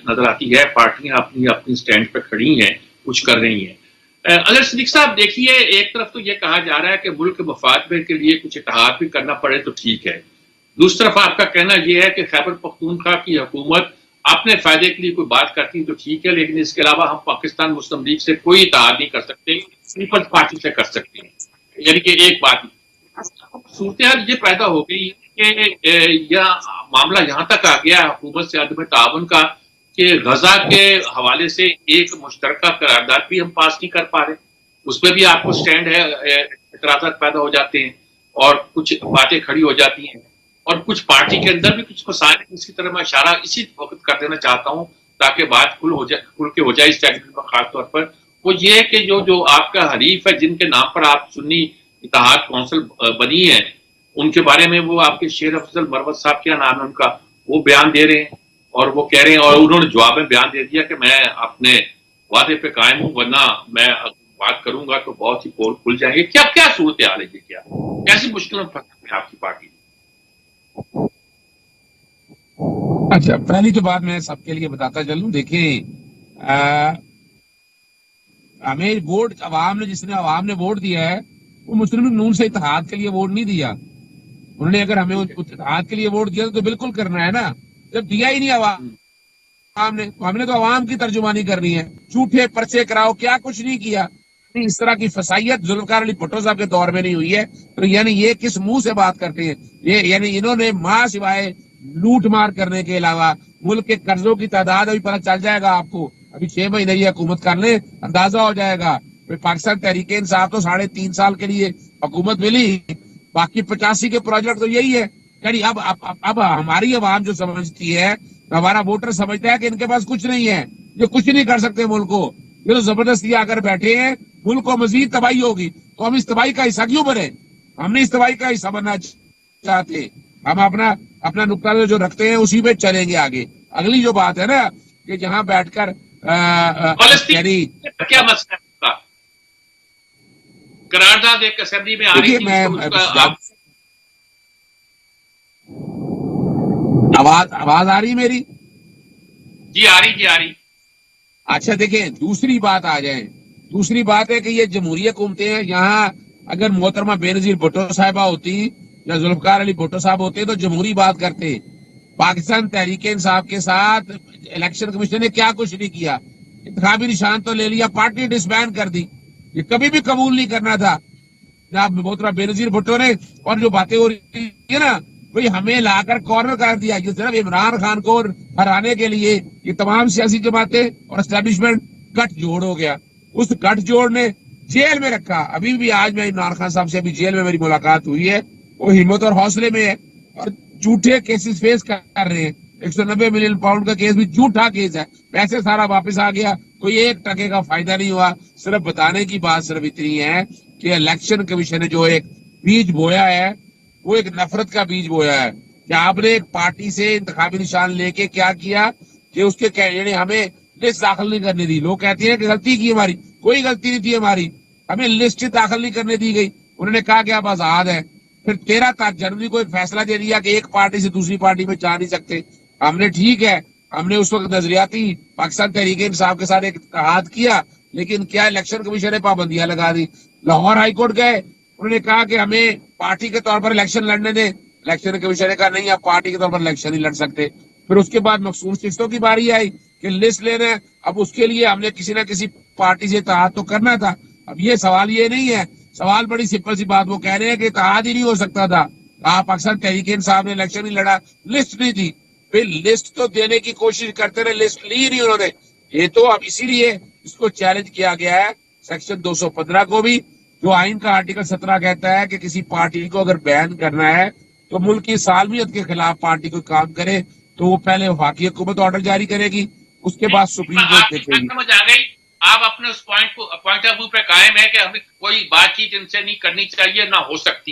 نظر آتی ہے. پارٹیاں اپنی اپنی سٹینڈ پہ کھڑی ہیں, کچھ کر رہی ہیں. اگر صدیق صاحب دیکھیے, ایک طرف تو یہ کہا جا رہا ہے کہ ملک کے مفاد میں کے لیے کچھ اتحاد بھی کرنا پڑے تو ٹھیک ہے. دوسری طرف آپ کا کہنا یہ ہے کہ خیبر پختونخوا کی حکومت اپنے فائدے کے لیے کوئی بات کرتی ہے تو ٹھیک ہے, لیکن اس کے علاوہ ہم پاکستان مسلم لیگ سے کوئی اتحاد نہیں کر سکتے, پیپلز پارٹی سے کر سکتے ہیں. یعنی کہ ایک بات صورتحال یہ پیدا ہو گئی کہ یہ معاملہ یہاں تک آ گیا حکومت سے عدم تعاون کا کہ غزہ کے حوالے سے ایک مشترکہ قرارداد بھی ہم پاس نہیں کر پا رہے. اس پہ بھی آپ کو سٹینڈ ہے, اعتراضات پیدا ہو جاتے ہیں اور کچھ باتیں کھڑی ہو جاتی ہیں, اور کچھ پارٹی کے اندر بھی کچھ مسائل. اس کی طرح میں اشارہ اسی وقت کر دینا چاہتا ہوں تاکہ بات کھل کے ہو جائے اس سیگمنٹ میں. خاص طور پر وہ یہ کہ جو آپ کا حریف ہے, جن کے نام پر آپ سنی اتحاد کونسل بنی ہے, ان کے بارے میں وہ آپ کے شیر افضل مروت صاحب کیا نام ہے ان کا, وہ بیان دے رہے ہیں اور وہ کہہ رہے ہیں, اور انہوں نے جواب میں بیان دے دیا کہ میں اپنے وعدے پہ قائم ہوں, ورنہ میں بات کروں گا تو بہت ہی پول کھل جائیں گے. کیا صورتحال ہے, یہ کیا کیسی مشکلوں میں پھنس ہے آپ کی پارٹی؟ اچھا, پہلی تو بات میں سب کے لیے بتاتا چلوں. دیکھیں, ہمیں ووٹ جس نے عوام نے ووٹ دیا ہے وہ مسلم لیگ نون سے اتحاد کے لیے ووٹ نہیں دیا. انہوں نے اگر ہمیں اتحاد کے لیے ووٹ دیا تو بالکل کرنا ہے نا. جب دیا ہی نہیں عوام نے تو ہم نے تو عوام کی ترجمانی کرنی ہے. جھوٹے پرچے کراؤ, کیا کچھ نہیں کیا. اس طرح کی فسائیت ذوالفقار علی بھٹو صاحب کے دور میں نہیں ہوئی ہے. تو یعنی یہ کس منہ سے بات کرتے ہیں؟ یہ یعنی انہوں نے ماں سوائے لوٹ مار کرنے کے علاوہ ملک کے قرضوں کی تعداد ابھی پتہ چل جائے گا آپ کو. ابھی 6 مہینے یہ حکومت کر لیں, اندازہ ہو جائے گا. پاکستان تحریک انصاف تو 3.5 سال کے لیے حکومت ملی, باقی 85 کے پروجیکٹ تو یہی ہے. یعنی اب ہماری عوام جو سمجھتی ہے, ہمارا ووٹر سمجھتا ہے کہ ان کے پاس کچھ نہیں ہے, یہ کچھ نہیں کر سکتے ملک کو. یہ تو زبردستی آ کر بیٹھے ہیں, ملک کو مزید تباہی ہوگی. تو ہم اس تباہی کا حصہ کیوں بنے؟ ہم نہیں اس تباہی کا حصہ بننا چاہتے. ہم اپنا نقطہ جو رکھتے ہیں اسی پہ چلیں گے آگے. اگلی جو بات ہے نا کہ جہاں بیٹھ کر کیا مسئلہ ہے, قرارداد ایک اسمبلی میں آ رہی تھی, آواز آ رہی میری؟ جی آ رہی. اچھا دیکھیں, دوسری بات آ جائیں. دوسری بات ہے کہ یہ جمہوری حکومتیں ہیں. یہاں اگر محترمہ بینظیر بھٹو صاحبہ ہوتی یا ذوالفقار علی بھٹو صاحب ہوتے تو جمہوری بات کرتے. پاکستان تحریک انصاف کے ساتھ الیکشن کمیشن نے کیا کچھ نہیں کیا. انتخابی نشان تو لے لیا, پارٹی ڈسبینڈ کر دی. یہ کبھی بھی قبول نہیں کرنا تھا جناب محترمہ بینظیر بھٹو نے. اور جو باتیں ہو رہی ہے نا, وہی ہمیں لا کر کارنر کر دیا. یہ صرف عمران خان کو ہرانے کے لیے یہ تمام سیاسی جماعتیں اور اسٹیبلشمنٹ گٹھ جوڑ ہو گیا. اس گٹھ جوڑ نے جیل میں رکھا. ابھی بھی آج میں عمران خان صاحب سے ابھی جیل میں میری ملاقات ہوئی ہے. وہ ہمت اور حوصلے میں ہے اور جھوٹے کیسز فیس کر رہے ہیں. 190 ملین پاؤنڈ کا کیس بھی جھوٹا کیس ہے. پیسے سارا واپس آ گیا, کوئی 1 ٹکے کا فائدہ نہیں ہوا. صرف بتانے کی بات صرف اتنی ہے کہ الیکشن کمیشن نے جو ایک بیج بویا ہے وہ ایک نفرت کا بیج بویا ہے. کہ آپ نے ایک پارٹی سے انتخابی نشان لے کے کیا کیا کہ اس کے یعنی ہمیں لسٹ داخل نہیں کرنے دی. لوگ کہتے ہیں کہ غلطی کی ہماری, کوئی غلطی نہیں تھی ہماری, ہمیں لسٹ داخل نہیں کرنے دی گئی. انہوں نے کہا کہ آپ آزاد ہیں. پھر 13 جنوری کو ایک فیصلہ دے دیا کہ ایک پارٹی سے دوسری پارٹی میں جا نہیں سکتے. ہم نے ٹھیک ہے, ہم نے اس وقت نظریاتی پاکستان تحریک انصاف کے ساتھ ایک اتحاد کیا, لیکن کیا الیکشن کمیشن نے پابندیاں لگا دی. لاہور ہائی کورٹ گئے, انہوں نے کہا کہ ہمیں پارٹی کے طور پر الیکشن لڑنے دیں. الیکشن کمیشن نے کہا نہیں, آپ پارٹی کے طور پر الیکشن ہی لڑ سکتے. پھر اس کے بعد مخصوص قسطوں کی باری آئی کہ لسٹ لینا ہے. اب اس کے لیے ہم نے کسی نہ کسی پارٹی سے اتحاد تو کرنا تھا. اب یہ سوال یہ نہیں ہے, سوال بڑی سمپل سی بات, وہ کہہ رہے ہیں کہ اتحاد ہی نہیں ہو سکتا تھا. آپ اکثر تحریک انصاف نے الیکشن ہی لڑا, لسٹ نہیں تھی. پھر لسٹ تو دینے کی کوشش کرتے رہے, لسٹ لی نہیں انہوں نے. یہ تو اب اسی لیے اس کو چیلنج کیا گیا ہے سیکشن 215 کو بھی, جو آئین کا آرٹیکل 17 کہتا ہے کہ کسی پارٹی کو اگر بین کرنا ہے تو ملک کی سالمیت کے خلاف پارٹی کو کام کرے تو وہ پہلے وفاقی حکومت آرڈر جاری کرے گی, اس کے بعد سپریم کورٹ دیکھے گی. سمجھ آ گئی. آپ اپنے اس پوائنٹ آف ویو پہ قائم ہے کہ ہمیں کوئی بات چیت ان سے نہیں کرنی چاہیے, نہ ہو سکتی ہے.